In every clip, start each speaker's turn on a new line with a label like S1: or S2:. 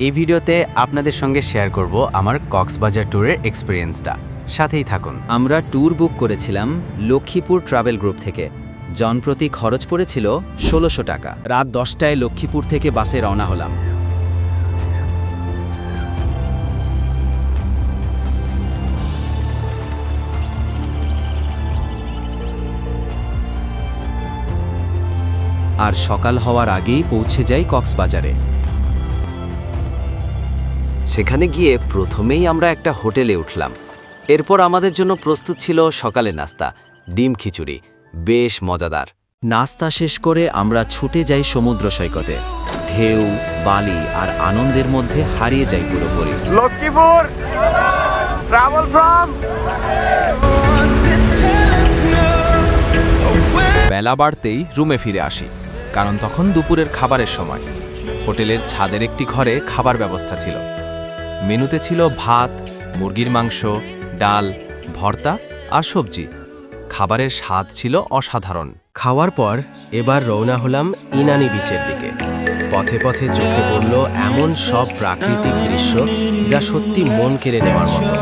S1: এই ভিডিওতে আপনাদের সঙ্গে শেয়ার করব আমার কক্সবাজার ট্যুরের এক্সপেরিয়েন্সটা। সাথেই থাকুন।
S2: আমরা ট্যুর বুক করেছিলাম লক্ষ্মীপুর ট্রাভেল গ্রুপ থেকে। জনপ্রতি খরচ পড়েছিল ১৬০০ টাকা।
S1: রাত 10টায় লক্ষ্মীপুর থেকে বাসে রওনা হলাম। আর সকাল হওয়ার আগেই পৌঁছে যাই কক্সবাজারে।
S3: সেখানে গিয়ে প্রথমেই আমরা একটা হোটেলে উঠলাম। এরপর আমাদের জন্য প্রস্তুত ছিল সকালের নাস্তা, ডিম খিচুড়ি, বেশ মজাদার।
S2: নাস্তা শেষ করে আমরা ছুটে যাই সমুদ্র সৈকতে। ঢেউ, বালি আর আনন্দের মধ্যে হারিয়ে যাই পুরোপুরি।
S4: Lakshmipur travel from.
S1: বেলা বাড়তেই রুমে ফিরে আসি, কারণ তখন দুপুরের খাবারের সময়। হোটেলের ছাদের একটি ঘরে খাবার ব্যবস্থা ছিল। মেনুতে ছিল ভাত, মুরগির মাংস, ডাল, ভর্তা আর সবজি। খাবারের স্বাদ ছিল অসাধারণ। খাওয়ার পর এবার রওনা হলাম ইনানি বিচের দিকে। পথে পথে চোখে পড়ল এমন সব প্রাকৃতিক দৃশ্য যা সত্যি মন কেড়ে নেওয়ার মতো।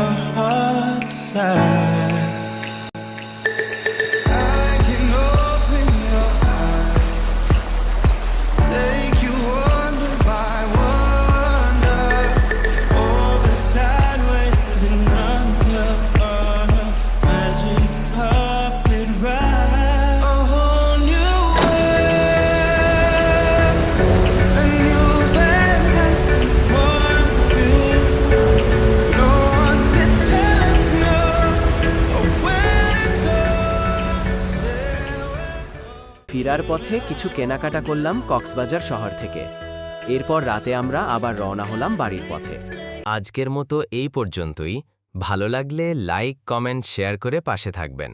S1: ফেরার পথে কিছু কেনাকাটা করলাম কক্সবাজার শহর থেকে। এরপর রাতে আমরা আবার রওনা হলাম বাড়ির পথে। আজকের মতো এই পর্যন্তই। ভালো লাগলে লাইক, কমেন্ট, শেয়ার করে পাশে থাকবেন।